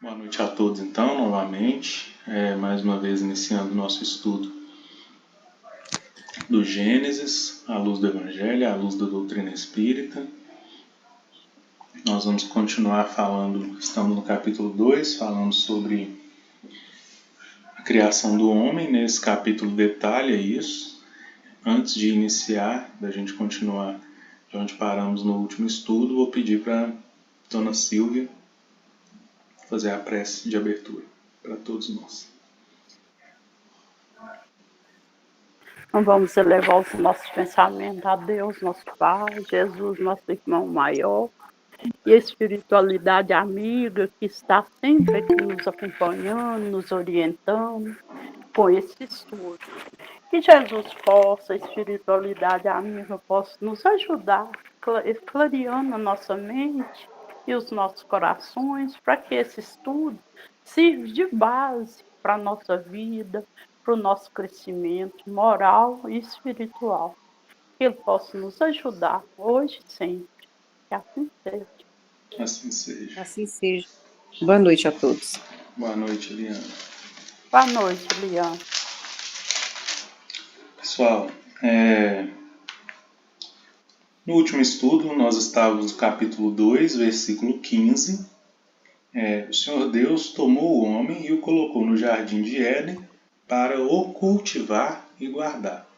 Boa noite a todos, então, novamente, mais uma vez iniciando o nosso estudo do Gênesis, à luz do Evangelho, à luz da doutrina espírita. Nós vamos continuar falando, estamos no capítulo 2, falando sobre a criação do homem. Nesse capítulo detalha isso. Antes de iniciar, da gente continuar de onde paramos no último estudo, vou pedir para a Dona Silvia fazer a prece de abertura para todos nós. Então vamos elevar os nossos pensamentos a Deus, nosso Pai, Jesus, nosso irmão maior, e a espiritualidade amiga que está sempre aqui nos acompanhando, nos orientando com esse estudo. Que Jesus possa, a espiritualidade amiga, possa nos ajudar, clareando a nossa mente e os nossos corações, para que esse estudo sirva de base para a nossa vida, para o nosso crescimento moral e espiritual. Que Ele possa nos ajudar hoje e sempre. Que assim seja. Assim seja. Assim seja. Boa noite a todos. Boa noite, Eliana. Boa noite, Liana. Pessoal, no último estudo nós estávamos no capítulo 2, versículo 15. O Senhor Deus tomou o homem e o colocou no jardim de Éden para o cultivar e guardar.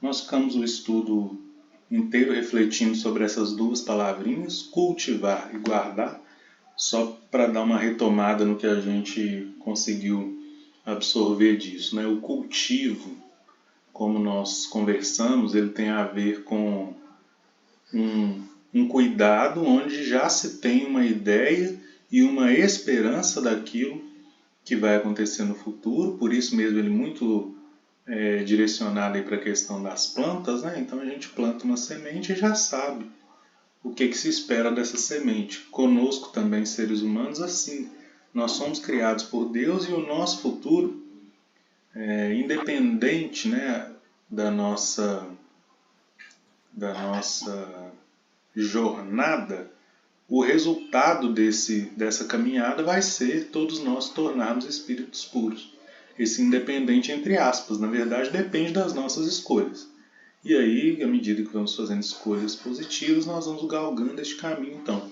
Nós ficamos o estudo inteiro refletindo sobre essas duas palavrinhas, cultivar e guardar, só para dar uma retomada no que a gente conseguiu absorver disso, né? O cultivo, como nós conversamos, ele tem a ver com um cuidado onde já se tem uma ideia e uma esperança daquilo que vai acontecer no futuro, por isso mesmo ele muito direcionado para a questão das plantas, né? Então a gente planta uma semente e já sabe o que se espera dessa semente. Conosco também, seres humanos, assim, nós somos criados por Deus e o nosso futuro, independente, né, da nossa jornada, o resultado dessa caminhada vai ser todos nós tornarmos espíritos puros. Esse independente entre aspas, na verdade depende das nossas escolhas. E aí, à medida que vamos fazendo escolhas positivas, nós vamos galgando este caminho. Então,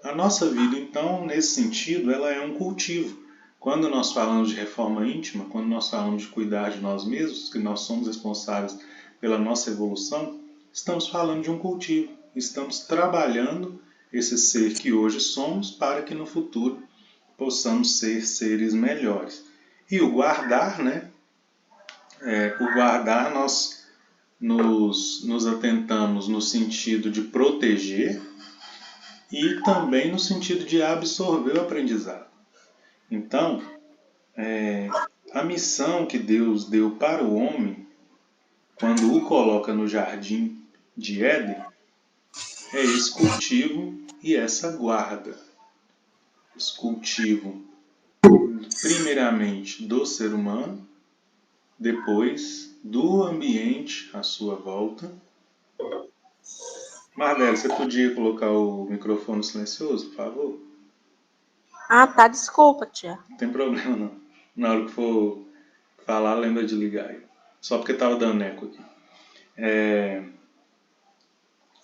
a nossa vida, então, nesse sentido, ela é um cultivo. Quando nós falamos de reforma íntima, quando nós falamos de cuidar de nós mesmos, que nós somos responsáveis pela nossa evolução, estamos falando de um cultivo. Estamos trabalhando esse ser que hoje somos para que no futuro possamos ser seres melhores. E o guardar, né? O guardar nós nos atentamos no sentido de proteger e também no sentido de absorver o aprendizado. Então, a missão que Deus deu para o homem, quando o coloca no jardim de Éden, é esse cultivo e essa guarda. Esse cultivo, primeiramente, do ser humano, depois do ambiente à sua volta. Marlene, você podia colocar o microfone silencioso, por favor? Ah, tá. Desculpa, tia. Não tem problema, não. Na hora que for falar, lembra de ligar aí. Só porque estava dando eco aqui.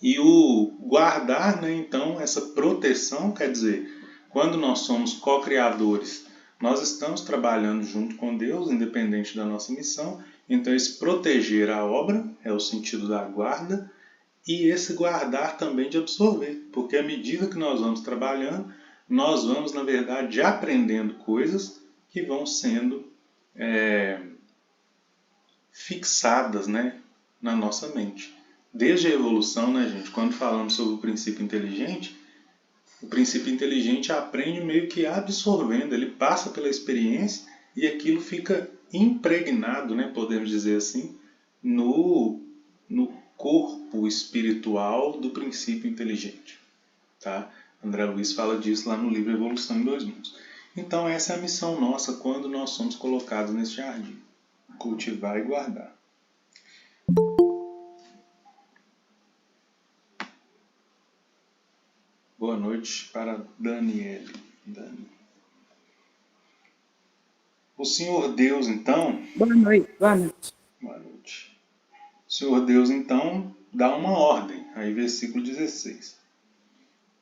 E o guardar, né, então, essa proteção, quer dizer, quando nós somos co-criadores, nós estamos trabalhando junto com Deus, independente da nossa missão. Então, esse proteger a obra é o sentido da guarda, e esse guardar também de absorver, porque à medida que nós vamos trabalhando, nós vamos, na verdade, aprendendo coisas que vão sendo fixadas, né, na nossa mente. Desde a evolução, né, gente, quando falamos sobre o princípio inteligente aprende meio que absorvendo, ele passa pela experiência e aquilo fica impregnado, né, podemos dizer assim, no corpo espiritual do princípio inteligente. Tá? André Luiz fala disso lá no livro Evolução em Dois Mundos. Então essa é a missão nossa quando nós somos colocados nesse jardim. Cultivar e guardar. Boa noite para Daniele. Dani. O Senhor Deus, então, Boa noite, boa noite. boa noite. O Senhor Deus, então, dá uma ordem, aí versículo 16.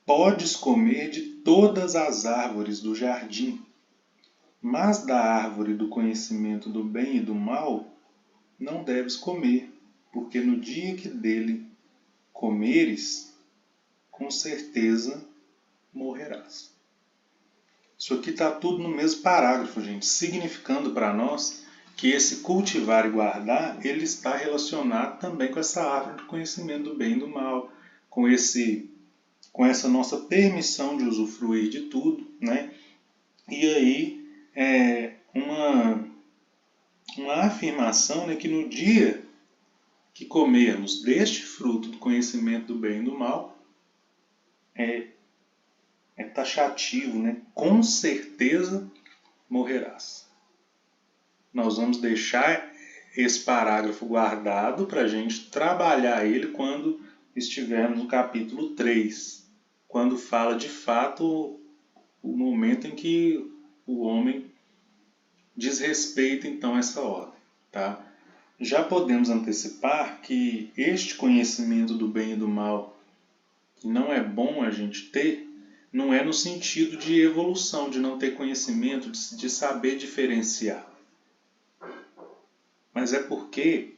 Podes comer de todas as árvores do jardim, mas da árvore do conhecimento do bem e do mal não deves comer, porque no dia que dele comeres, com certeza morrerás. Isso aqui está tudo no mesmo parágrafo, gente, significando para nós que esse cultivar e guardar, ele está relacionado também com essa árvore do conhecimento do bem e do mal, com essa nossa permissão de usufruir de tudo, né? E aí uma afirmação, né, que no dia que comermos deste fruto do conhecimento do bem e do mal, é taxativo, né? Com certeza morrerás. Nós vamos deixar esse parágrafo guardado para a gente trabalhar ele quando estivermos no capítulo 3, quando fala de fato o momento em que o homem desrespeita então essa ordem. Tá? Já podemos antecipar que este conhecimento do bem e do mal, que não é bom a gente ter, não é no sentido de evolução, de não ter conhecimento, de saber diferenciar. Mas é porque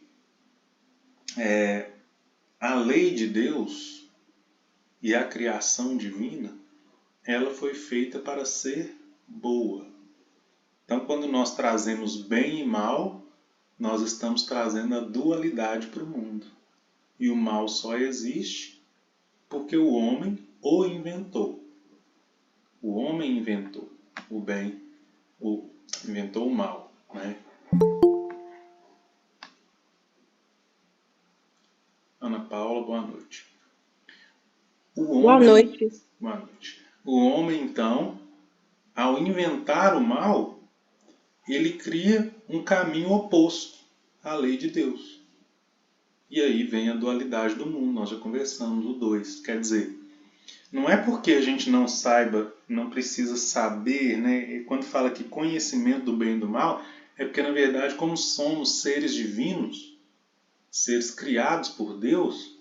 a lei de Deus e a criação divina, ela foi feita para ser boa. Então, quando nós trazemos bem e mal, nós estamos trazendo a dualidade para o mundo. E o mal só existe porque o homem o inventou. O homem inventou o bem, inventou o mal, né? Ana Paula, boa noite. Boa noite. Boa noite. O homem, então, ao inventar o mal, ele cria um caminho oposto à lei de Deus. E aí vem a dualidade do mundo, nós já conversamos, o 2. Quer dizer, não é porque a gente não saiba, não precisa saber, né? E quando fala que conhecimento do bem e do mal, é porque, na verdade, como somos seres divinos, seres criados por Deus,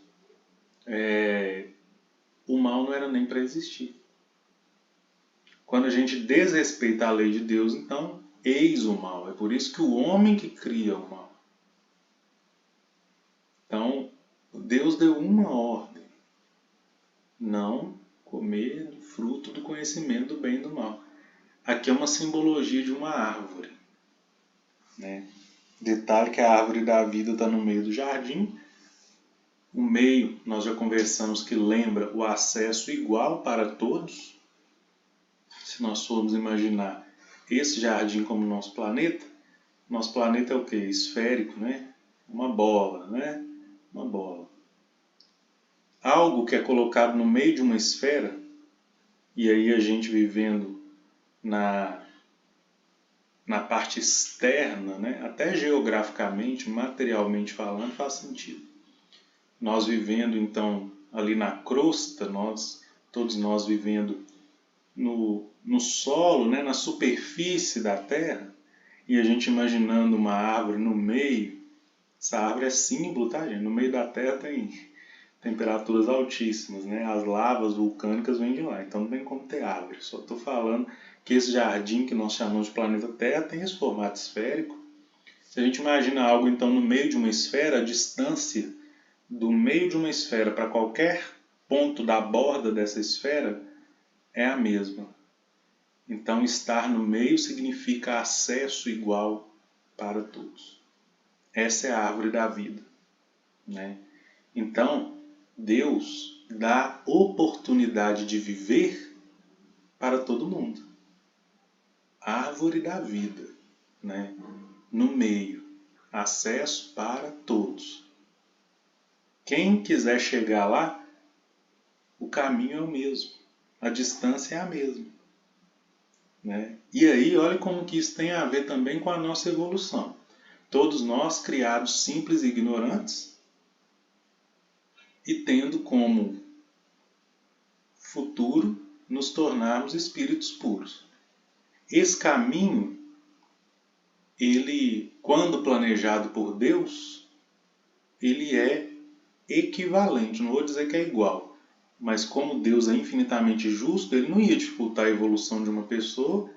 o mal não era nem para existir. Quando a gente desrespeita a lei de Deus, então, eis o mal. É por isso que o homem que cria o mal. Então, Deus deu uma ordem: não comer do fruto do conhecimento do bem e do mal. Aqui é uma simbologia de uma árvore, né? Detalhe que a árvore da vida está no meio do jardim. O meio, nós já conversamos que lembra o acesso igual para todos. Se nós formos imaginar esse jardim como nosso planeta é o quê? Esférico, né? Uma bola, né? Uma bola. Algo que é colocado no meio de uma esfera, e aí a gente vivendo na parte externa, né? Até geograficamente, materialmente falando, faz sentido. Nós vivendo, então, ali na crosta, todos nós vivendo no solo, né? Na superfície da Terra, e a gente imaginando uma árvore no meio. Essa árvore é símbolo, tá, gente? No meio da Terra tem temperaturas altíssimas, né? As lavas vulcânicas vêm de lá, então não tem como ter árvore. Só estou falando que esse jardim que nós chamamos de planeta Terra tem esse formato esférico. Se a gente imagina algo, então, no meio de uma esfera, a distância do meio de uma esfera para qualquer ponto da borda dessa esfera é a mesma. Então, estar no meio significa acesso igual para todos. Essa é a árvore da vida, né? Então, Deus dá oportunidade de viver para todo mundo. Árvore da vida, né? No meio, acesso para todos. Quem quiser chegar lá, o caminho é o mesmo, a distância é a mesma, né? E aí, olha como que isso tem a ver também com a nossa evolução. Todos nós criados simples e ignorantes, e tendo como futuro nos tornarmos espíritos puros. Esse caminho ele, quando planejado por Deus, ele é equivalente, não vou dizer que é igual, mas como Deus é infinitamente justo, ele não ia dificultar a evolução de uma pessoa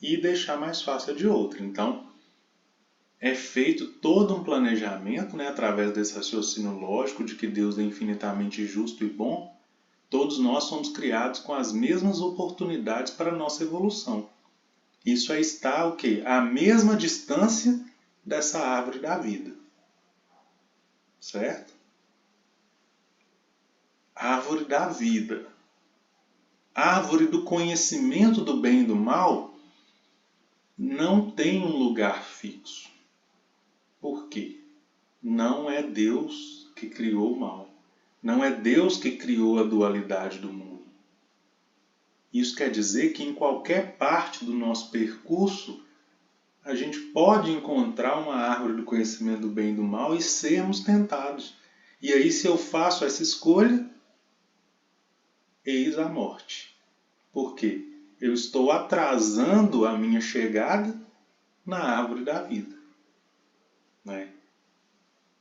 e deixar mais fácil a de outra. Então, é feito todo um planejamento, né, através desse raciocínio lógico de que Deus é infinitamente justo e bom. Todos nós somos criados com as mesmas oportunidades para a nossa evolução. Isso aí está o quê? À mesma distância dessa árvore da vida. Certo? Árvore da vida. Árvore do conhecimento do bem e do mal não tem um lugar fixo. Por quê? Não é Deus que criou o mal. Não é Deus que criou a dualidade do mundo. Isso quer dizer que em qualquer parte do nosso percurso, a gente pode encontrar uma árvore do conhecimento do bem e do mal e sermos tentados. E aí, se eu faço essa escolha, eis a morte. Por quê? Eu estou atrasando a minha chegada na árvore da vida. Né?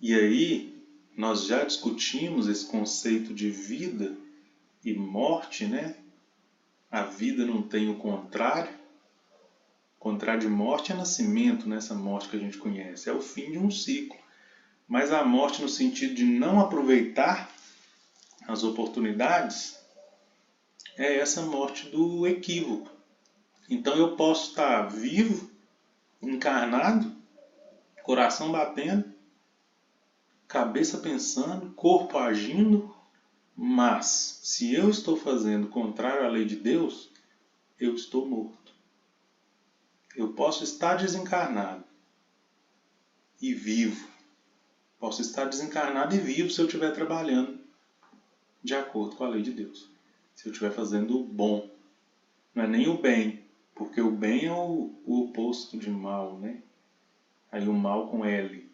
E aí, nós já discutimos esse conceito de vida e morte, né? A vida não tem o contrário. O contrário de morte é nascimento, né? Essa morte que a gente conhece. É o fim de um ciclo. Mas a morte no sentido de não aproveitar as oportunidades é essa morte do equívoco. Então eu posso estar vivo, encarnado, coração batendo, cabeça pensando, corpo agindo, mas se eu estou fazendo contrário à lei de Deus, eu estou morto. Eu posso estar desencarnado e vivo. Posso estar desencarnado e vivo se eu estiver trabalhando de acordo com a lei de Deus. Se eu estiver fazendo o bom. Não é nem o bem, porque o bem é o oposto de mal, né? Aí o mal com L.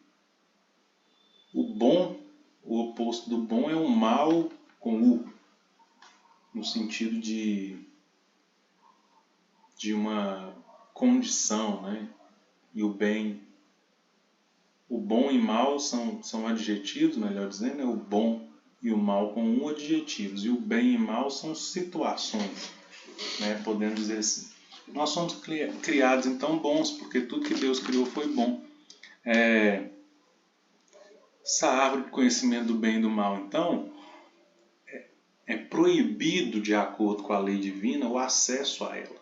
O bom, o oposto do bom é o mal com U. No sentido de uma condição, né? E o bem, o bom e mal são adjetivos, melhor dizendo, né? O bom e o mal com U adjetivos. E o bem e mal são situações, né? Podemos dizer assim. Nós somos criados então bons, porque tudo que Deus criou foi bom. Essa árvore de conhecimento do bem e do mal, então, é proibido, de acordo com a lei divina, o acesso a ela.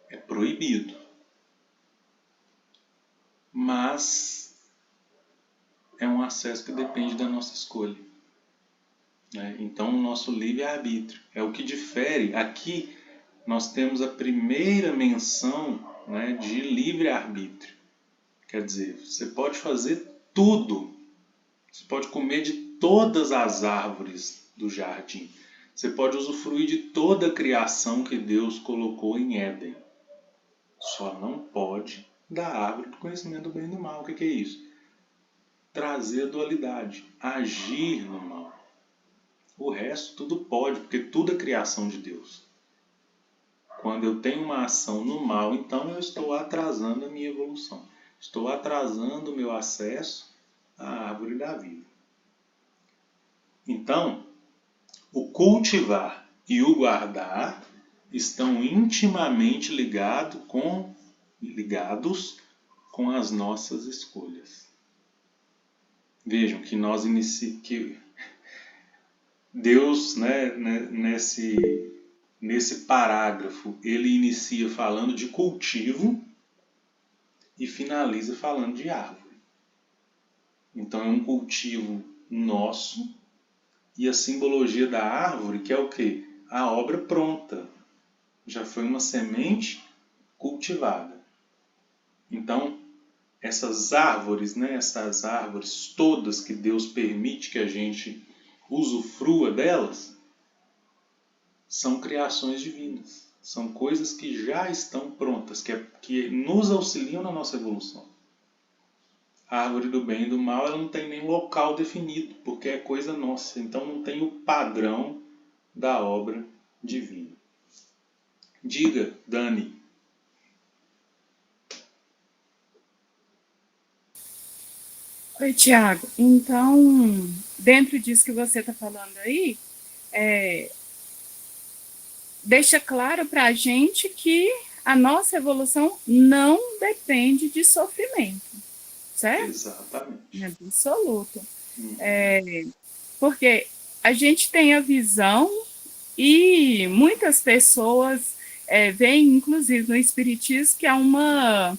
É proibido. Mas é um acesso que depende da nossa escolha. Né? Então, o nosso livre-arbítrio é o que difere. Aqui, nós temos a primeira menção, né, de livre-arbítrio. Quer dizer, você pode fazer tudo. Você pode comer de todas as árvores do jardim. Você pode usufruir de toda a criação que Deus colocou em Éden. Só não pode da árvore do conhecimento do bem e do mal. O que é isso? Trazer a dualidade, agir no mal. O resto tudo pode, porque tudo é criação de Deus. Quando eu tenho uma ação no mal, então eu estou atrasando a minha evolução. Estou atrasando o meu acesso à árvore da vida. Então, o cultivar e o guardar estão intimamente ligados com as nossas escolhas. Vejam que que Deus, né, nesse parágrafo, ele inicia falando de cultivo e finaliza falando de árvore. Então é um cultivo nosso e a simbologia da árvore, que é o quê? A obra pronta. Já foi uma semente cultivada. Então, essas árvores, né, essas árvores todas que Deus permite que a gente usufrua delas, são criações divinas. São coisas que já estão prontas, que nos auxiliam na nossa evolução. A árvore do bem e do mal, ela não tem nem local definido, porque é coisa nossa. Então não tem o padrão da obra divina. Diga, Dani. Oi, Tiago. Então, dentro disso que você está falando aí, deixa claro para a gente que a nossa evolução não depende de sofrimento, certo? Exatamente. Em absoluto. Uhum. Porque a gente tem a visão e muitas pessoas veem, inclusive no Espiritismo, que é uma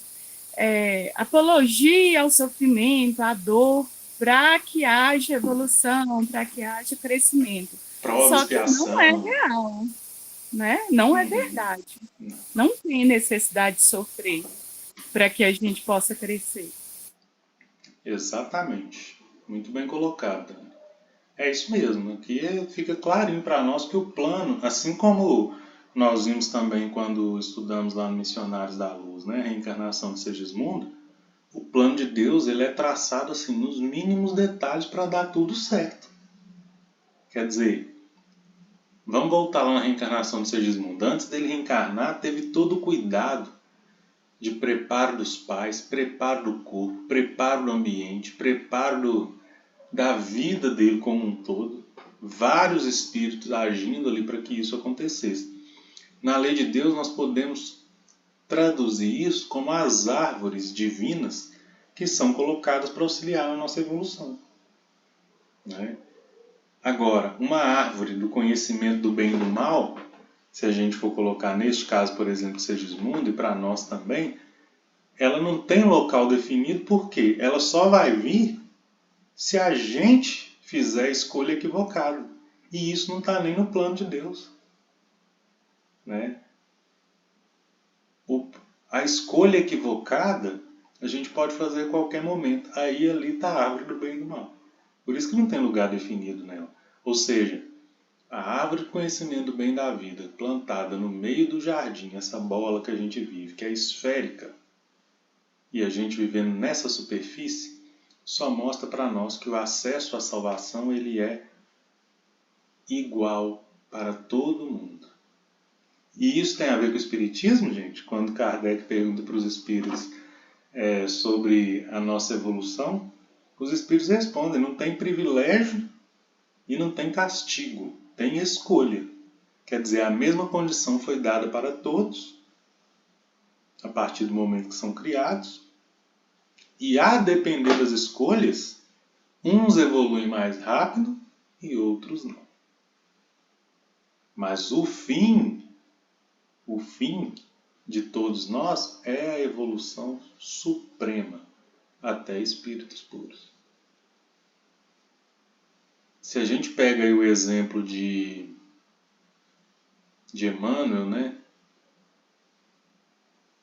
apologia ao sofrimento, à dor, para que haja evolução, para que haja crescimento. Prova, Só que não é expiação. real, né? Não é Uhum. verdade. Não. Não tem necessidade de sofrer para que a gente possa crescer. Exatamente. Muito bem colocado. É isso mesmo. Aqui fica clarinho para nós que o plano, assim como nós vimos também quando estudamos lá no Missionários da Luz, né, Reencarnação de Segismundo, o plano de Deus ele é traçado assim nos mínimos detalhes para dar tudo certo. Quer dizer, vamos voltar lá na reencarnação de Segismundo. Antes dele reencarnar, teve todo o cuidado de preparo dos pais, preparo do corpo, preparo do ambiente, preparo da vida dele como um todo. Vários espíritos agindo ali para que isso acontecesse. Na lei de Deus, nós podemos traduzir isso como as árvores divinas que são colocadas para auxiliar na nossa evolução. Né? Agora, uma árvore do conhecimento do bem e do mal, se a gente for colocar neste caso, por exemplo, Segismundo, e para nós também, ela não tem local definido porque ela só vai vir se a gente fizer a escolha equivocada. E isso não está nem no plano de Deus. Né? A escolha equivocada a gente pode fazer a qualquer momento. Aí ali está a árvore do bem e do mal. Por isso que não tem lugar definido nela. Ou seja, a árvore do conhecimento do bem e da vida, plantada no meio do jardim, essa bola que a gente vive, que é esférica, e a gente vivendo nessa superfície, só mostra para nós que o acesso à salvação ele é igual para todo mundo. E isso tem a ver com o Espiritismo, gente? Quando Kardec pergunta para os espíritos sobre a nossa evolução, os espíritos respondem: não tem privilégio e não tem castigo, tem escolha. Quer dizer, a mesma condição foi dada para todos, a partir do momento que são criados, e a depender das escolhas, uns evoluem mais rápido e outros não. Mas o fim de todos nós é a evolução suprema até espíritos puros. Se a gente pega aí o exemplo de Emmanuel, né,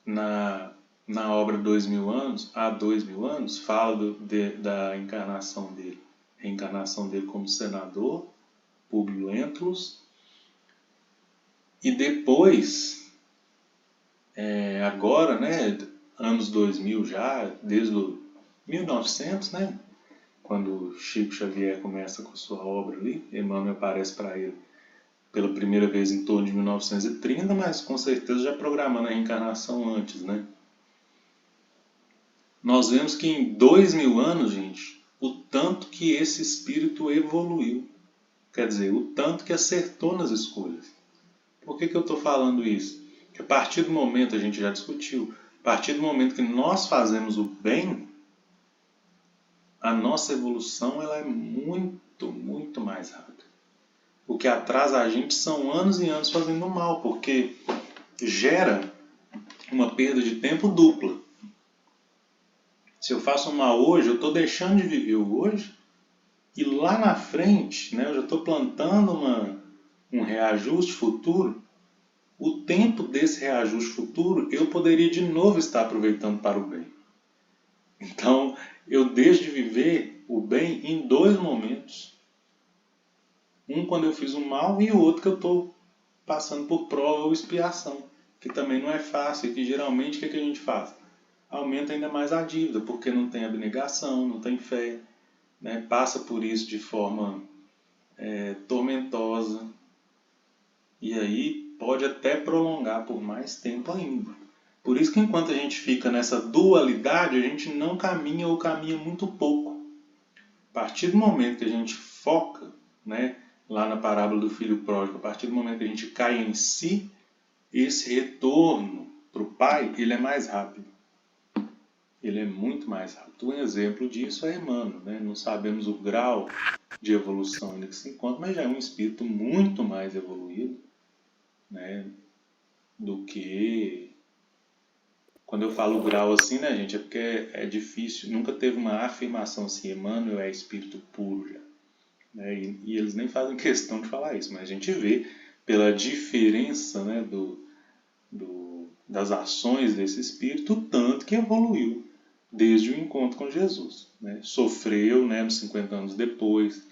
na obra 2000 anos, há 2000 anos, fala da encarnação dele, reencarnação dele como senador, Publio Lentulus, e depois, agora, né, anos 2000 já, desde 1900, né, quando Chico Xavier começa com sua obra ali, Emmanuel aparece para ele pela primeira vez em torno de 1930, mas com certeza já programando a reencarnação antes, né? Nós vemos que em 2000 anos, gente, o tanto que esse espírito evoluiu. Quer dizer, o tanto que acertou nas escolhas. Por que eu estou falando isso? Porque a partir do momento, a gente já discutiu, a partir do momento que nós fazemos o bem, a nossa evolução ela é muito, muito mais rápida. O que atrasa a gente são anos e anos fazendo mal, porque gera uma perda de tempo dupla. Se eu faço mal hoje, eu estou deixando de viver o hoje, e lá na frente, né, eu já estou plantando um reajuste futuro. O tempo desse reajuste futuro eu poderia de novo estar aproveitando para o bem. Então, eu deixo de viver o bem em dois momentos. Um quando eu fiz o mal e o outro que eu estou passando por prova ou expiação, que também não é fácil e que geralmente o que a gente faz? Aumenta ainda mais a dívida, porque não tem abnegação, não tem fé, né? Passa por isso de forma tormentosa e aí pode até prolongar por mais tempo ainda. Por isso que enquanto a gente fica nessa dualidade, a gente não caminha ou caminha muito pouco. partir do momento que a gente foca, né, lá na parábola do filho pródigo, a partir do momento que a gente cai em si, esse retorno para o pai, ele é mais rápido. Ele é muito mais rápido. Um exemplo disso é Emmanuel, né? Não sabemos o grau de evolução ainda que se encontra, mas já é um espírito muito mais evoluído, né, do que... Quando eu falo grau assim, né, gente, é porque é difícil, nunca teve uma afirmação assim, Emmanuel é espírito puro já. Né? E eles nem fazem questão de falar isso, mas a gente vê pela diferença, né, das ações desse espírito, o tanto que evoluiu desde o encontro com Jesus. Né? Sofreu, né, nos 50 anos depois,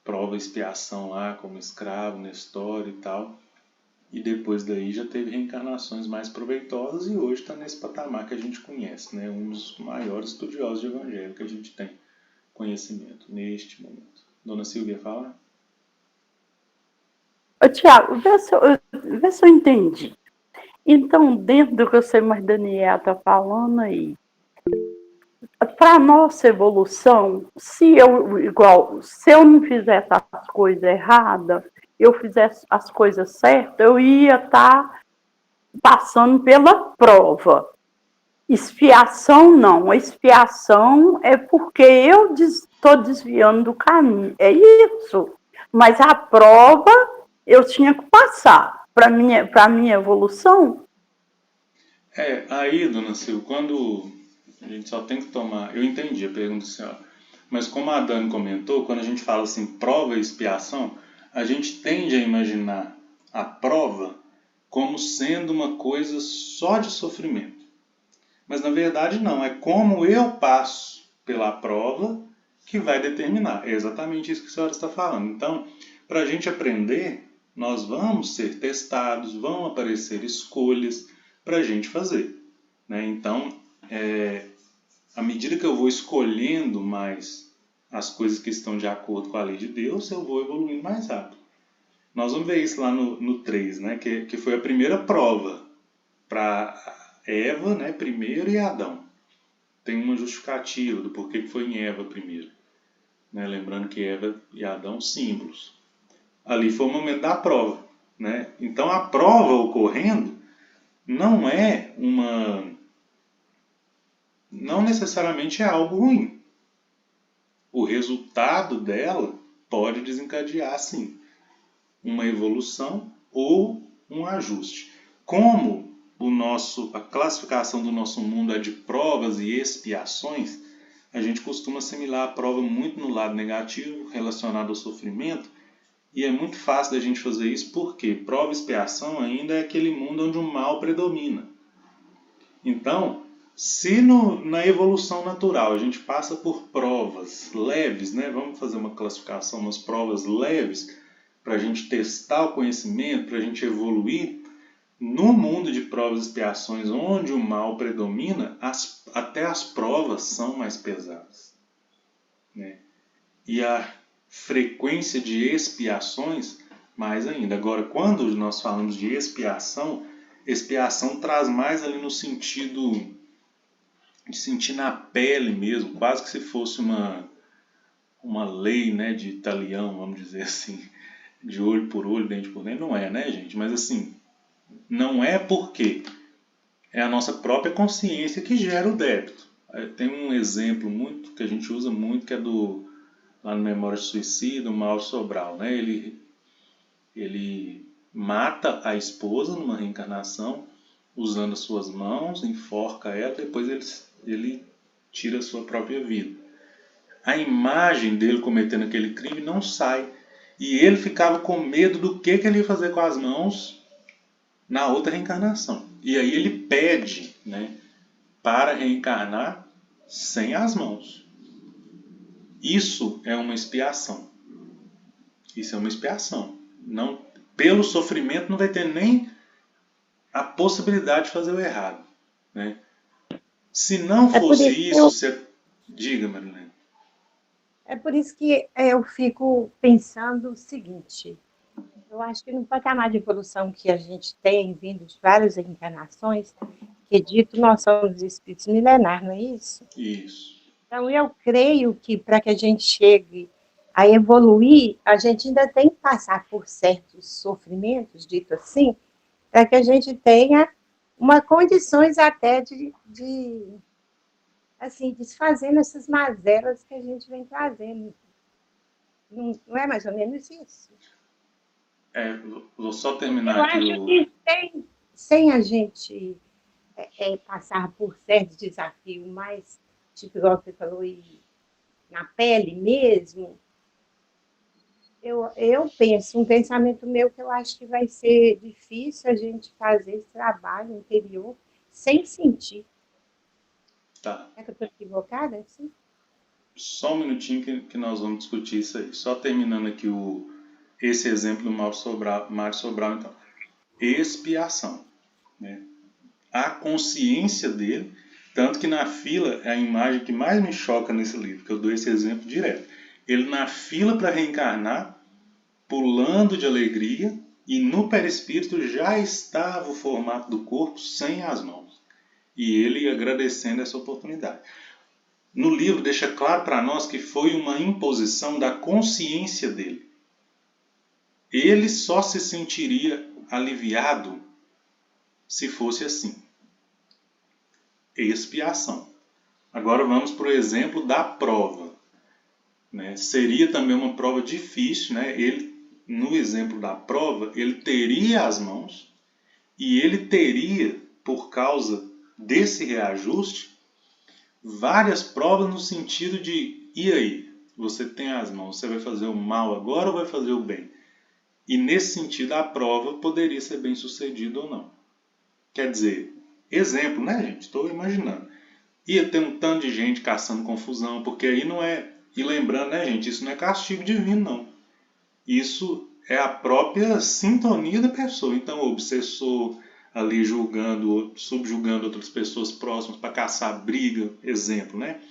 prova e expiação lá como escravo na história e tal. E depois daí já teve reencarnações mais proveitosas e hoje está nesse patamar que a gente conhece, né? Um dos maiores estudiosos de evangelho que a gente tem conhecimento neste momento. Dona Silvia, fala. Ô, Tiago, vê se eu entendi. Então, dentro do que você mais Daniel está falando aí, para a nossa evolução, se eu não fizesse as coisas erradas, eu fizesse as coisas certas, eu ia estar passando pela prova. Expiação não. A expiação é porque eu estou desviando do caminho. É isso. Mas a prova eu tinha que passar para minha evolução. Aí, Dona Silvia, quando a gente só tem que tomar... Eu entendi a pergunta da senhora. Mas como a Dani comentou, quando a gente fala assim, prova e expiação, a gente tende a imaginar a prova como sendo uma coisa só de sofrimento. Mas na verdade não, é como eu passo pela prova que vai determinar. É exatamente isso que a senhora está falando. Então, para a gente aprender, nós vamos ser testados, vão aparecer escolhas para a gente fazer. Né? Então, à medida que eu vou escolhendo mais as coisas que estão de acordo com a lei de Deus, eu vou evoluindo mais rápido. Nós vamos ver isso lá no 3, né? que foi a primeira prova para Eva, né, primeiro, e Adão. Tem uma justificativa do porquê que foi em Eva primeiro. Né? Lembrando que Eva e Adão, símbolos. Ali foi o momento da prova. Né? Então a prova ocorrendo não é não necessariamente é algo ruim. O resultado dela pode desencadear, sim, uma evolução ou um ajuste. Como a classificação do nosso mundo é de provas e expiações, a gente costuma assimilar a prova muito no lado negativo, relacionado ao sofrimento, e é muito fácil da gente fazer isso porque prova e expiação ainda é aquele mundo onde o mal predomina. Então, se na evolução natural a gente passa por provas leves, né? Vamos fazer uma classificação, umas provas leves, para a gente testar o conhecimento, para a gente evoluir, no mundo de provas e expiações, onde o mal predomina, até as provas são mais pesadas. Né? E a frequência de expiações, mais ainda. Agora, quando nós falamos de expiação traz mais ali no sentido de sentir na pele mesmo, quase que se fosse uma lei, né, de Italião, vamos dizer assim, de olho por olho, dente por dente. Não é, né, gente? Mas assim, não é porque é a nossa própria consciência que gera o débito. Tem um exemplo muito que a gente usa muito, que é lá no Memória de Suicídio, o Mauro Sobral. Né? Ele mata a esposa numa reencarnação, usando as suas mãos, enforca ela, depois ele tira a sua própria vida. A imagem dele cometendo aquele crime não sai. E ele ficava com medo do que ele ia fazer com as mãos na outra reencarnação. E aí ele pede, né, para reencarnar sem as mãos. Isso é uma expiação. Isso é uma expiação. Não, pelo sofrimento não vai ter nem a possibilidade de fazer o errado. Né? Se não fosse isso, diga, Marilene. É por isso que eu fico pensando o seguinte. Eu acho que no patamar de evolução que a gente tem, vindo de várias reencarnações, que dito nós somos espíritos milenares, não é isso? Isso. Então, eu creio que para que a gente chegue a evoluir, a gente ainda tem que passar por certos sofrimentos, dito assim, para que a gente tenha uma condições até de assim, desfazendo essas mazelas que a gente vem trazendo. Não, não é mais ou menos isso? Vou só Porque terminar eu aqui acho que sem a gente passar por certos desafios mais, tipo, igual você falou, e na pele mesmo, eu penso, um pensamento meu que eu acho que vai ser difícil a gente fazer esse trabalho interior sem sentir. tá. É que eu estou equivocada? Assim? Só um minutinho que nós vamos discutir isso aí. Só terminando aqui esse exemplo do Mário Sobral, então. Expiação. Né? A consciência dele, tanto que na fila é a imagem que mais me choca nesse livro, que eu dou esse exemplo direto. Ele na fila para reencarnar, pulando de alegria, e no perispírito já estava o formato do corpo sem as mãos. E ele agradecendo essa oportunidade. No livro deixa claro para nós que foi uma imposição da consciência dele. Ele só se sentiria aliviado se fosse assim. Expiação. Agora vamos para o exemplo da prova. Né? Seria também uma prova difícil. Né? Ele, no exemplo da prova, ele teria as mãos e ele teria, por causa desse reajuste, várias provas no sentido de, e aí? Você tem as mãos, você vai fazer o mal agora ou vai fazer o bem? E nesse sentido a prova poderia ser bem sucedida ou não. Quer dizer, exemplo, né, gente? Estou imaginando. Ia ter um tanto de gente caçando confusão, porque aí não é... E lembrando, né, gente, isso não é castigo divino, não. Isso é a própria sintonia da pessoa. Então, o obsessor ali julgando, subjugando outras pessoas próximas para caçar briga, exemplo, né?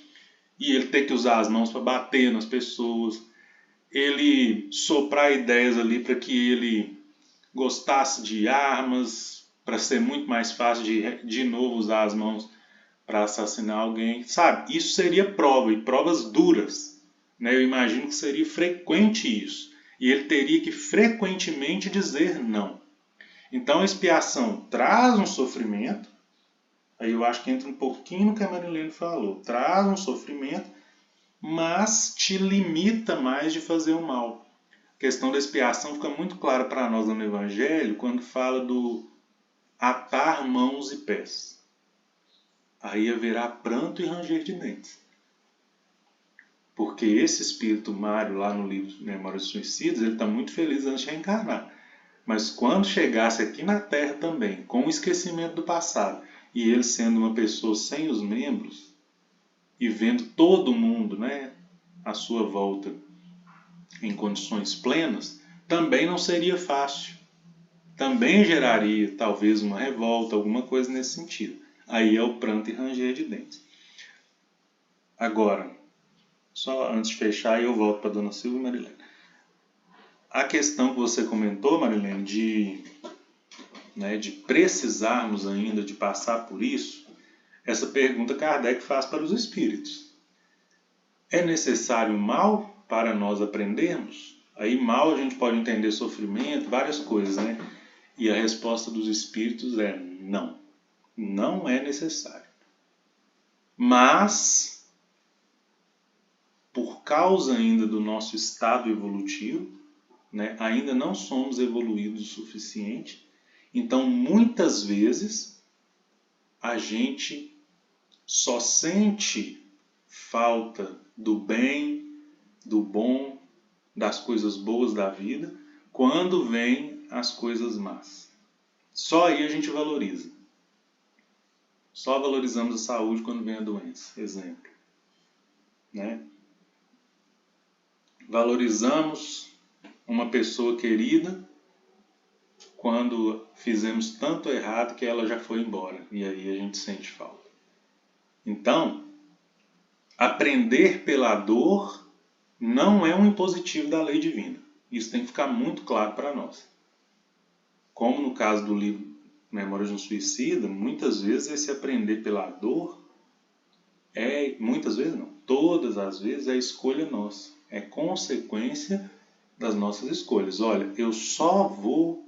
E ele ter que usar as mãos para bater nas pessoas, ele soprar ideias ali para que ele gostasse de armas, para ser muito mais fácil de novo usar as mãos para assassinar alguém, sabe? Isso seria prova, e provas duras, né? Eu imagino que seria frequente isso, e ele teria que frequentemente dizer não. Então a expiação traz um sofrimento, aí eu acho que entra um pouquinho no que a Marilene falou, traz um sofrimento, mas te limita mais de fazer o mal. A questão da expiação fica muito clara para nós no Evangelho quando fala do atar mãos e pés. Aí haverá pranto e ranger de dentes. Porque esse espírito Mário, lá no livro Memórias Suicidas, ele está muito feliz antes de reencarnar. Mas quando chegasse aqui na Terra também, com o esquecimento do passado, e ele sendo uma pessoa sem os membros, e vendo todo mundo, né, à sua volta em condições plenas, também não seria fácil. Também geraria talvez uma revolta, alguma coisa nesse sentido. Aí é o pranto e ranger de dentes. Agora, só antes de fechar, eu volto para a dona Silvia e Marilene. A questão que você comentou, Marilene, de precisarmos ainda de passar por isso, essa pergunta Kardec faz para os espíritos. É necessário mal para nós aprendermos? Aí mal a gente pode entender sofrimento, várias coisas, né? E a resposta dos espíritos é não. Não é necessário. Mas, por causa ainda do nosso estado evolutivo, né, ainda não somos evoluídos o suficiente, então muitas vezes a gente só sente falta do bem, do bom, das coisas boas da vida, quando vem as coisas más. Só aí a gente valoriza. Só valorizamos a saúde quando vem a doença, exemplo. Né? Valorizamos uma pessoa querida quando fizemos tanto errado que ela já foi embora, e aí a gente sente falta. Então, aprender pela dor não é um impositivo da lei divina. Isso tem que ficar muito claro para nós. Como no caso do livro Memórias de um Suicida, muitas vezes esse aprender pela dor muitas vezes não, todas as vezes é escolha nossa, é consequência das nossas escolhas. Olha, eu só vou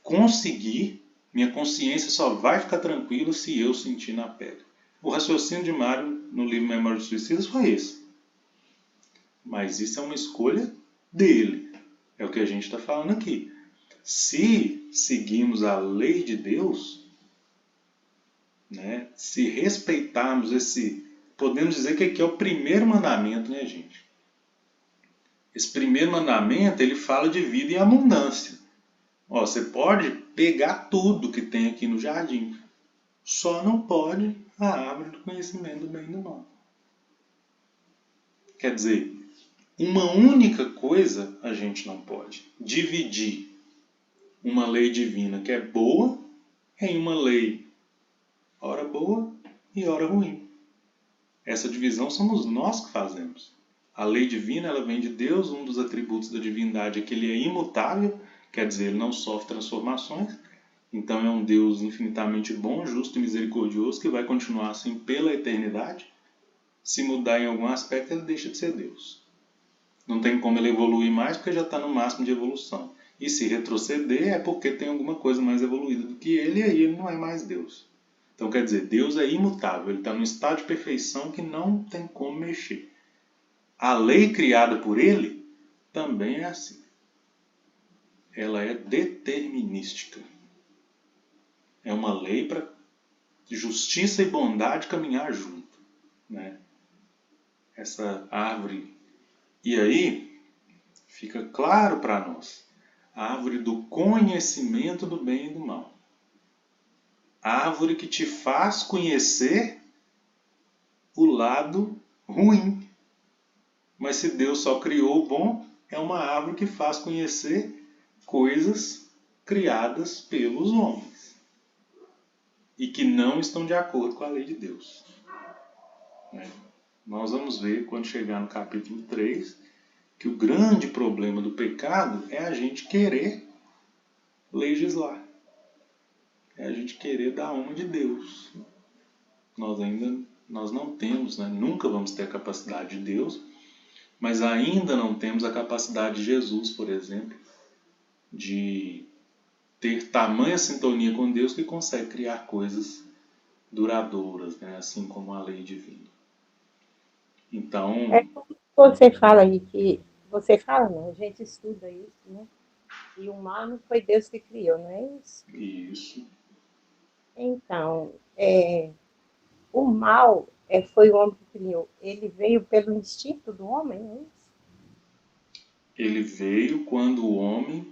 conseguir, minha consciência só vai ficar tranquila se eu sentir na pele. O raciocínio de Mário no livro Memórias dos Suicidas foi esse. Mas isso é uma escolha dele. É o que a gente está falando aqui. Se seguimos a lei de Deus, né, se respeitarmos podemos dizer que aqui é o primeiro mandamento, né, gente? Esse primeiro mandamento, ele fala de vida e abundância. Ó, você pode pegar tudo que tem aqui no jardim, só não pode a árvore do conhecimento do bem e do mal. Quer dizer, uma única coisa a gente não pode: dividir uma lei divina que é boa em uma lei ora boa e ora ruim. Essa divisão somos nós que fazemos. A lei divina, ela vem de Deus, um dos atributos da divindade é que ele é imutável, quer dizer, ele não sofre transformações. Então é um Deus infinitamente bom, justo e misericordioso que vai continuar assim pela eternidade. Se mudar em algum aspecto, ele deixa de ser Deus. Não tem como ele evoluir mais porque já está no máximo de evolução. E se retroceder é porque tem alguma coisa mais evoluída do que ele e aí ele não é mais Deus. Então quer dizer, Deus é imutável, ele está num estado de perfeição que não tem como mexer. A lei criada por ele também é assim. Ela é determinística. É uma lei para justiça e bondade caminhar junto, né? Essa árvore. E aí fica claro para nós. A árvore do conhecimento do bem e do mal. A árvore que te faz conhecer o lado ruim. Mas se Deus só criou o bom, é uma árvore que faz conhecer coisas criadas pelos homens e que não estão de acordo com a lei de Deus. Nós vamos ver quando chegar no capítulo 3 que o grande problema do pecado é a gente querer legislar. É a gente querer dar uma de Deus. Nós não temos, né? Nunca vamos ter a capacidade de Deus, mas ainda não temos a capacidade de Jesus, por exemplo, de ter tamanha sintonia com Deus que consegue criar coisas duradouras, né? Assim como a lei divina. Então, Como você fala aí que você fala, não, a gente estuda isso, né? E o mal não foi Deus que criou, não é isso? isso. Então, o mal foi o homem que criou. Ele veio pelo instinto do homem, não é isso? Ele veio quando o homem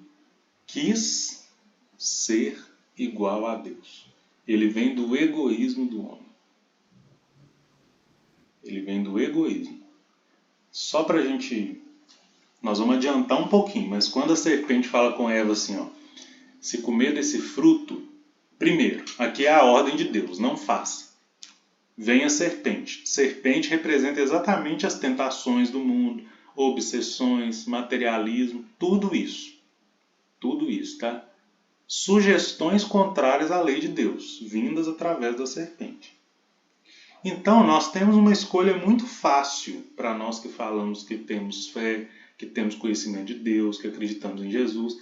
quis ser igual a Deus. Ele vem do egoísmo do homem. Ele vem do egoísmo. Só para a gente... Nós vamos adiantar um pouquinho, mas quando a serpente fala com Eva assim, ó, se comer desse fruto, primeiro, aqui é a ordem de Deus, não faça. Vem a serpente. Serpente representa exatamente as tentações do mundo, obsessões, materialismo, tudo isso. Tudo isso, tá? Sugestões contrárias à lei de Deus, vindas através da serpente. Então, nós temos uma escolha muito fácil para nós que falamos que temos fé, que temos conhecimento de Deus, que acreditamos em Jesus.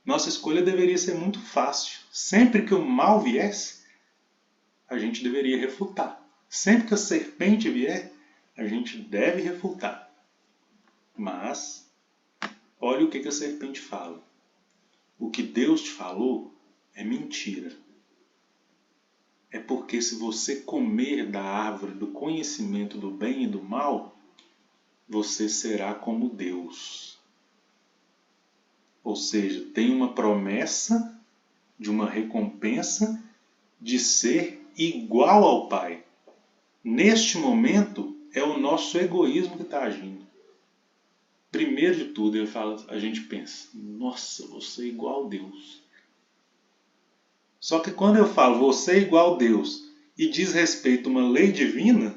Nossa escolha deveria ser muito fácil. Sempre que o mal viesse, a gente deveria refutar. Sempre que a serpente vier, a gente deve refutar. Mas, olha o que a serpente fala. O que Deus te falou é mentira. É porque se você comer da árvore do conhecimento do bem e do mal, você será como Deus. Ou seja, tem uma promessa de uma recompensa de ser igual ao Pai. Neste momento, é o nosso egoísmo que está agindo. Primeiro de tudo, a gente pensa, nossa, você é igual a Deus. Só que quando eu falo você é igual a Deus e diz respeito a uma lei divina,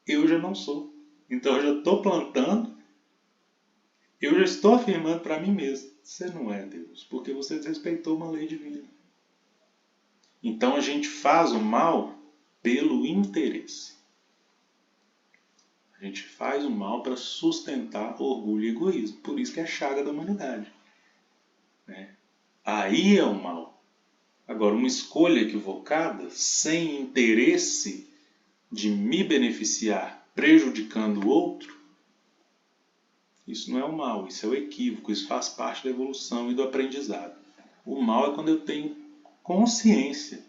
eu já não sou. Então eu já estou plantando, eu já estou afirmando para mim mesmo, você não é Deus, porque você desrespeitou uma lei divina. Então a gente faz o mal pelo interesse. A gente faz o mal para sustentar orgulho e egoísmo. Por isso que é a chaga da humanidade. Né? Aí é o mal. Agora, uma escolha equivocada, sem interesse de me beneficiar, prejudicando o outro, isso não é o mal, isso é o equívoco, isso faz parte da evolução e do aprendizado. O mal é quando eu tenho consciência.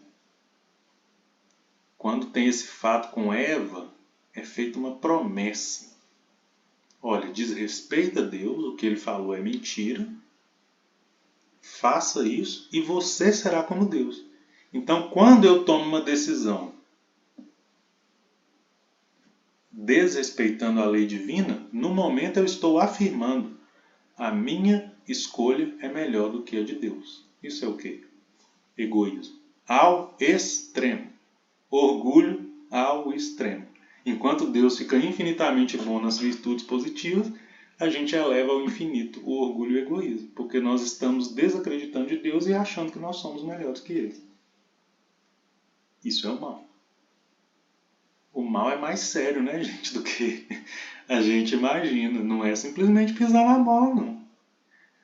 Quando tem esse fato com Eva, é feita uma promessa. Olha, desrespeita Deus, o que ele falou é mentira, faça isso e você será como Deus. Então, quando eu tomo uma decisão desrespeitando a lei divina, no momento eu estou afirmando a minha escolha é melhor do que a de Deus. Isso é o quê? Egoísmo. Ao extremo. Orgulho ao extremo. Enquanto Deus fica infinitamente bom nas virtudes positivas, a gente eleva ao infinito o orgulho e o egoísmo, porque nós estamos desacreditando de Deus e achando que nós somos melhores que Ele. Isso é o mal. O mal é mais sério, né, gente, do que a gente imagina. Não é simplesmente pisar na bola, não.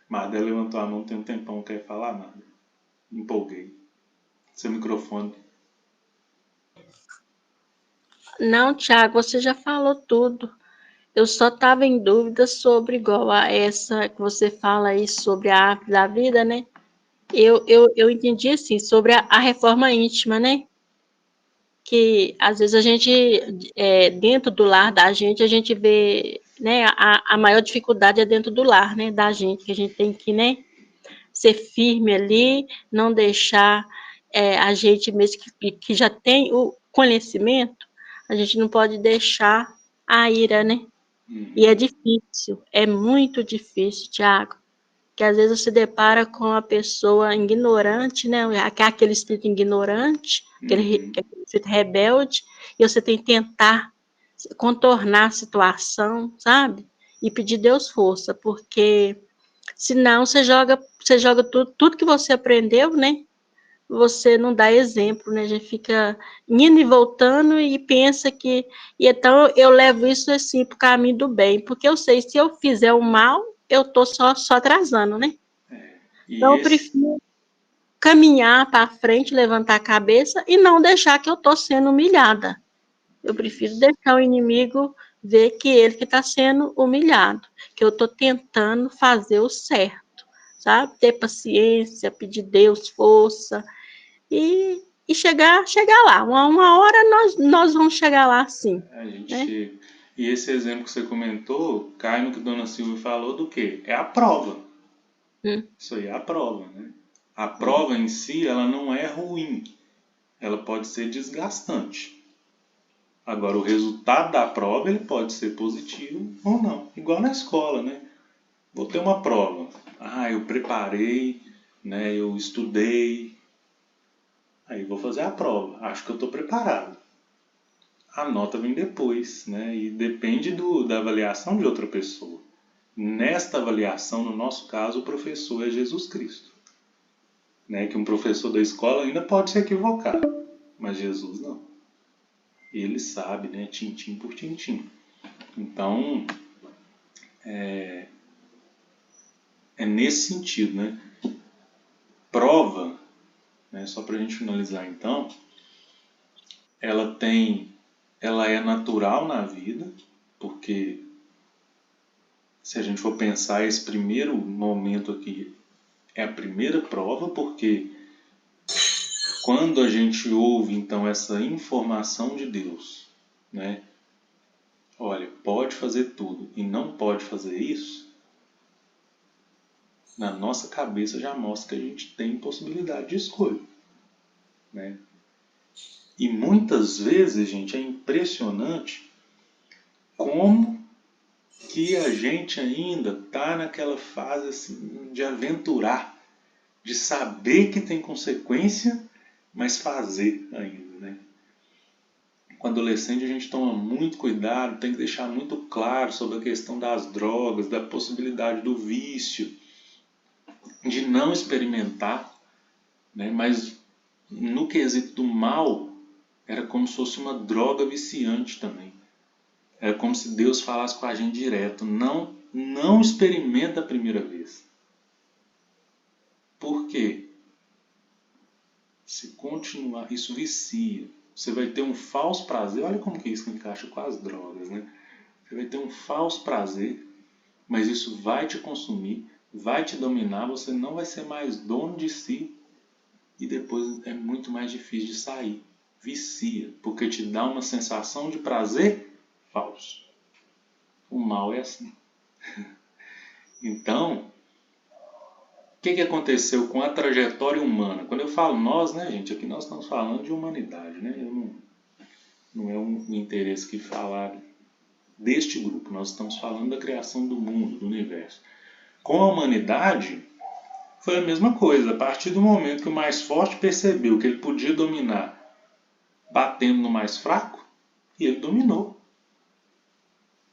Marda levantou a mão, tem um tempão, quer falar, Marda? Empolguei. Seu microfone. Não, Tiago, você já falou tudo. Eu só estava em dúvida sobre, igual a essa que você fala aí sobre a árvore da vida, né? Eu entendi assim, sobre a reforma íntima, né? Que às vezes a gente, dentro do lar da gente, a gente vê, né? A maior dificuldade é dentro do lar, né? Da gente, que a gente tem que, né? Ser firme ali, não deixar a gente mesmo que já tem o conhecimento, a gente não pode deixar a ira, né? E é difícil, é muito difícil, Tiago, que às vezes você depara com uma pessoa ignorante, né? Aquele espírito ignorante, aquele espírito rebelde, e você tem que tentar contornar a situação, sabe? E pedir Deus força, porque senão você joga tudo que você aprendeu, né? Você não dá exemplo, né? A gente fica indo e voltando e pensa que... E então eu levo isso assim para o caminho do bem, porque eu sei, se eu fizer o mal, eu estou só atrasando, né? Então eu prefiro caminhar para frente, levantar a cabeça e não deixar que eu estou sendo humilhada. Eu prefiro deixar o inimigo ver que ele que está sendo humilhado, que eu estou tentando fazer o certo, sabe? Ter paciência, pedir Deus força e chegar lá. Uma hora nós vamos chegar lá, sim. A gente né? chega. E esse exemplo que você comentou cai no que Dona Silvia falou do quê? É a prova. Isso aí é a prova, né? A prova em si, ela não é ruim. Ela pode ser desgastante. Agora, o resultado da prova, ele pode ser positivo ou não. Igual na escola, né? Vou ter uma prova. Eu preparei, né? Eu estudei. Aí vou fazer a prova. Acho que eu estou preparado. A nota vem depois, né? E depende da avaliação de outra pessoa. Nesta avaliação, no nosso caso, o professor é Jesus Cristo. Né? Que um professor da escola ainda pode se equivocar, mas Jesus não. Ele sabe, né? Tintim por tintim. Então, é nesse sentido, né? Prova, né? Só para a gente finalizar então, ela é natural na vida, porque se a gente for pensar, esse primeiro momento aqui é a primeira prova, porque quando a gente ouve então essa informação de Deus, né? Olha, pode fazer tudo e não pode fazer isso, na nossa cabeça já mostra que a gente tem possibilidade de escolha, né? E muitas vezes, gente, é impressionante como que a gente ainda está naquela fase assim, de aventurar, de saber que tem consequência, mas fazer ainda, né? Com adolescente a gente toma muito cuidado, tem que deixar muito claro sobre a questão das drogas, da possibilidade do vício, de não experimentar, né? Mas no quesito do mal, Era como se fosse uma droga viciante também. Era como se Deus falasse com a gente direto. Não experimenta a primeira vez. Por quê? Se continuar, isso vicia. Você vai ter um falso prazer. Olha como que isso encaixa com as drogas, né? Você vai ter um falso prazer, mas isso vai te consumir, vai te dominar, você não vai ser mais dono de si e depois é muito mais difícil de sair. Vicia, porque te dá uma sensação de prazer falso. O mal é assim. Então, o que aconteceu com a trajetória humana? Quando eu falo nós, né, gente, aqui nós estamos falando de humanidade, né? Não é um interesse que falar deste grupo, nós estamos falando da criação do mundo, do universo. Com a humanidade, foi a mesma coisa. A partir do momento que o mais forte percebeu que ele podia dominar batendo no mais fraco, e ele dominou.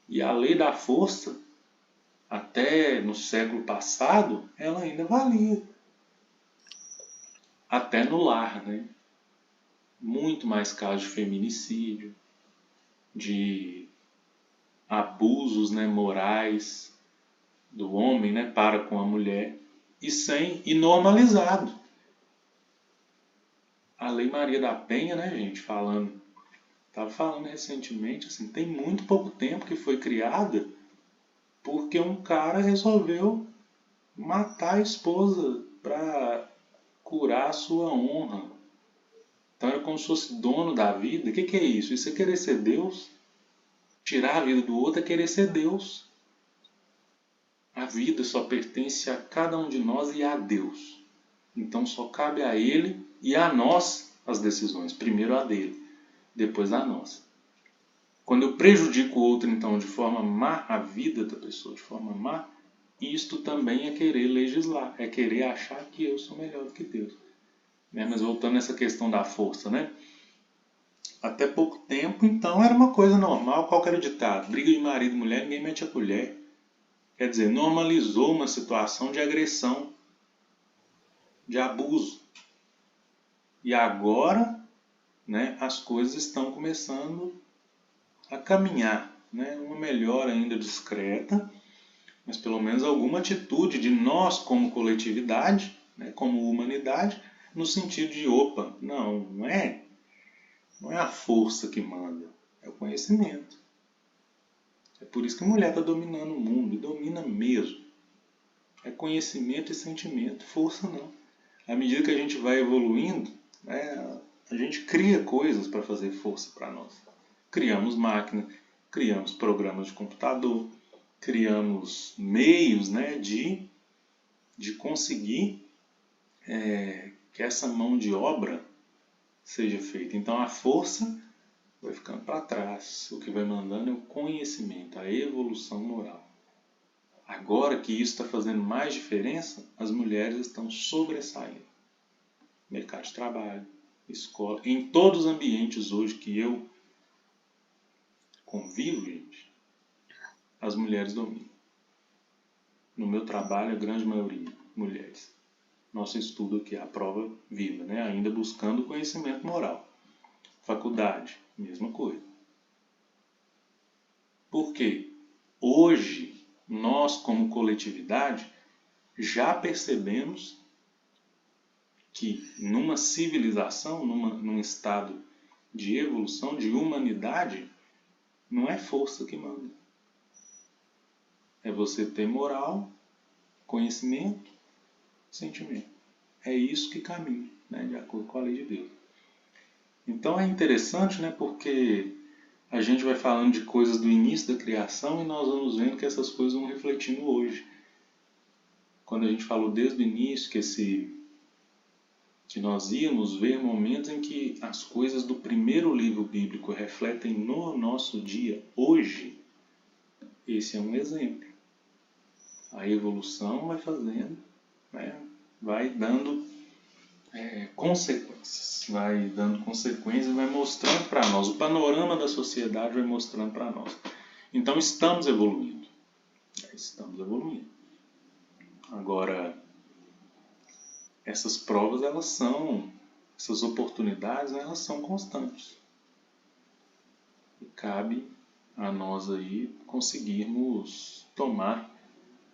E a lei da força, até no século passado, ela ainda valia. Até no lar, né? Muito mais casos de feminicídio, de abusos, né, morais do homem, né, para com a mulher, e normalizado. A Lei Maria da Penha, né, gente, estava falando recentemente, assim, tem muito pouco tempo que foi criada porque um cara resolveu matar a esposa para curar a sua honra. Então era como se fosse dono da vida. O que é isso? Isso é querer ser Deus? Tirar a vida do outro é querer ser Deus. A vida só pertence a cada um de nós e a Deus. Então só cabe a Ele e a nós as decisões. Primeiro a dele, depois a nossa. Quando eu prejudico o outro, então, de forma má, a vida da pessoa de forma má, isto também é querer legislar, é querer achar que eu sou melhor do que Deus. Mas voltando nessa questão da força, né? Até pouco tempo, então, era uma coisa normal. Qual que era o ditado? Briga de marido e mulher, ninguém mete a colher. Quer dizer, normalizou uma situação de agressão, de abuso. E agora, né, as coisas estão começando a caminhar, né? Uma melhora ainda discreta, mas pelo menos alguma atitude de nós como coletividade, né, como humanidade, no sentido de, opa, não é a força que manda, é o conhecimento. É por isso que a mulher está dominando o mundo, e domina mesmo. É conhecimento e sentimento, força não. À medida que a gente vai evoluindo, né, a gente cria coisas para fazer força para nós. Criamos máquina, criamos programas de computador, criamos meios, né, de conseguir que essa mão de obra seja feita. Então a força vai ficando para trás. O que vai mandando é o conhecimento, a evolução moral. Agora que isso está fazendo mais diferença, as mulheres estão sobressaindo. Mercado de trabalho, escola, em todos os ambientes hoje que eu convivo, gente, as mulheres dominam. No meu trabalho, a grande maioria, mulheres. Nosso estudo aqui é a prova viva, né? Ainda buscando conhecimento moral. Faculdade, mesma coisa. Por quê? Hoje, nós como coletividade, já percebemos que numa civilização, num estado de evolução, de humanidade, não é força que manda. É você ter moral, conhecimento, sentimento. É isso que caminha, né, de acordo com a lei de Deus. Então é interessante, né, porque a gente vai falando de coisas do início da criação e nós vamos vendo que essas coisas vão refletindo hoje. Quando a gente falou desde o início que nós íamos ver momentos em que as coisas do primeiro livro bíblico refletem no nosso dia, hoje, esse é um exemplo. A evolução vai fazendo, né, vai dando consequências, vai mostrando para nós, o panorama da sociedade vai mostrando para nós. Então estamos evoluindo. Agora, essas provas, essas oportunidades, elas são constantes. E cabe a nós aí conseguirmos tomar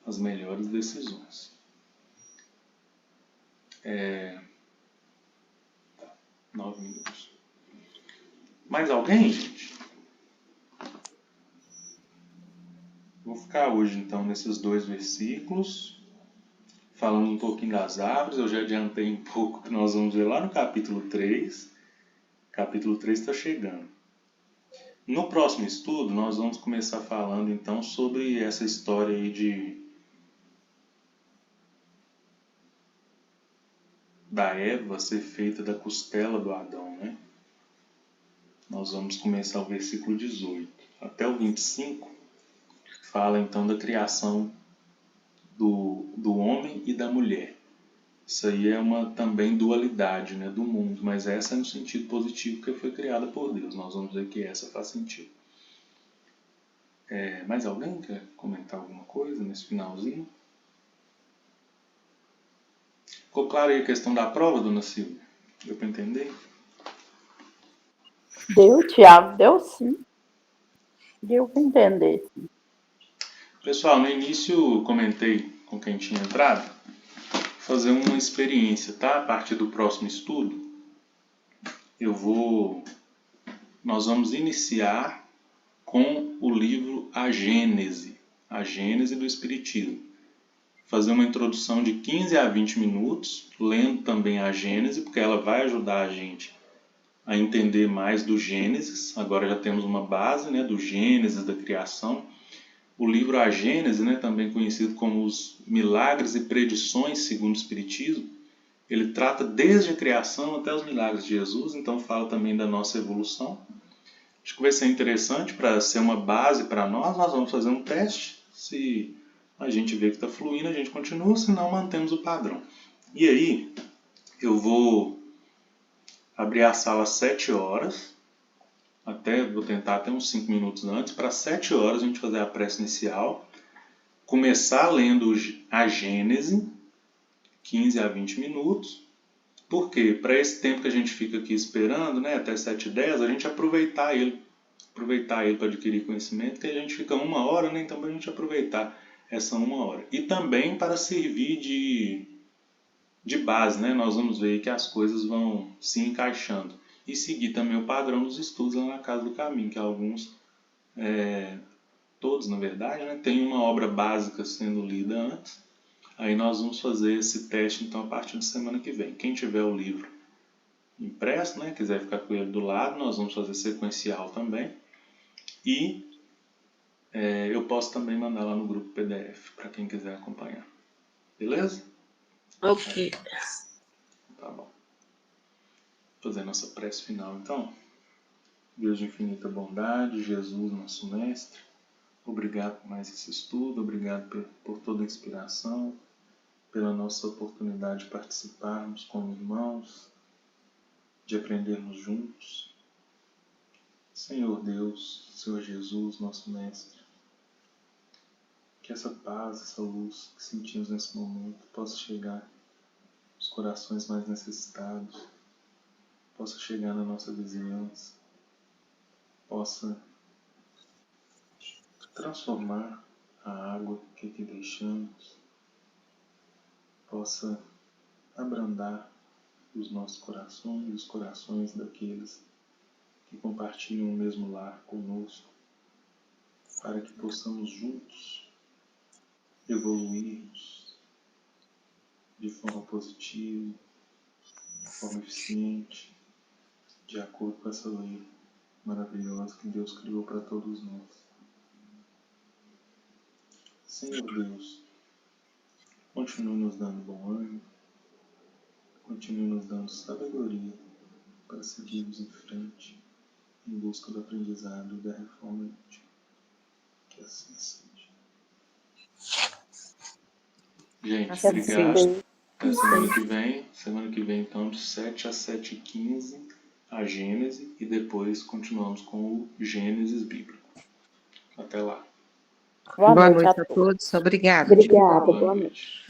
as melhores decisões. 9 minutos. Mais alguém, gente? Vou ficar hoje então nesses 2 versículos, falando um pouquinho das árvores. Eu já adiantei um pouco que nós vamos ver lá no capítulo 3. Capítulo 3 está chegando. No próximo estudo, nós vamos começar falando então sobre essa história aí da Eva ser feita da costela do Adão, né? Nós vamos começar o versículo 18. Até o 25 fala então da criação do homem e da mulher. Isso aí é uma também dualidade, né, do mundo, mas essa é no sentido positivo, que foi criada por Deus. Nós vamos ver que essa faz sentido. Mais alguém quer comentar alguma coisa nesse finalzinho? Ficou clara aí a questão da prova, dona Silvia? Deu para entender? Deu, Tiago, deu sim. Deu para entender. Pessoal, no início comentei com quem tinha entrado, fazer uma experiência, tá? A partir do próximo estudo, nós vamos iniciar com o livro A Gênese do Espiritismo. Fazer uma introdução de 15 a 20 minutos, lendo também a Gênese, porque ela vai ajudar a gente a entender mais do Gênesis. Agora já temos uma base, né, do Gênesis, da criação. O livro A Gênese, né, também conhecido como Os Milagres e Predições segundo o Espiritismo, ele trata desde a criação até os milagres de Jesus, então fala também da nossa evolução. Acho que vai ser interessante para ser uma base para nós. Nós vamos fazer um teste. Se a gente vê que está fluindo, a gente continua, senão mantemos o padrão. E aí, eu vou abrir a sala às 7 horas. Vou tentar até uns 5 minutos antes, para 7 horas a gente fazer a prece inicial, começar lendo a Gênese, 15 a 20 minutos. Por quê? Para esse tempo que a gente fica aqui esperando, né, até 7h10, a gente aproveitar ele para adquirir conhecimento, que a gente fica 1 hora, né, então para a gente aproveitar essa 1 hora. E também para servir de base, né, nós vamos ver que as coisas vão se encaixando. E seguir também o padrão dos estudos lá na Casa do Caminho, que alguns, todos na verdade, né, tem uma obra básica sendo lida antes. Aí nós vamos fazer esse teste então a partir de semana que vem. Quem tiver o livro impresso, né, quiser ficar com ele do lado, nós vamos fazer sequencial também. E eu posso também mandar lá no grupo PDF para quem quiser acompanhar. Beleza? Ok. Tá bom. Vou fazer nossa prece final então. Deus de infinita bondade, Jesus, nosso Mestre, obrigado por mais esse estudo, obrigado por toda a inspiração, pela nossa oportunidade de participarmos como irmãos, de aprendermos juntos. Senhor Deus, Senhor Jesus, nosso Mestre, que essa paz, essa luz que sentimos nesse momento possa chegar aos corações mais necessitados, possa chegar na nossa vizinhança, possa transformar a água que aqui deixamos, possa abrandar os nossos corações e os corações daqueles que compartilham o mesmo lar conosco, para que possamos juntos evoluirmos de forma positiva, de forma eficiente, de acordo com essa lei maravilhosa que Deus criou para todos nós. Senhor Deus, continue nos dando bom ânimo, continue nos dando sabedoria para seguirmos em frente em busca do aprendizado e da reforma íntima. Que assim seja. Gente, obrigado. Até semana que vem então, de 7 às 7h15, a Gênese, e depois continuamos com o Gênesis Bíblico. Até lá. Boa noite a todos. Obrigada. Obrigada, boa noite.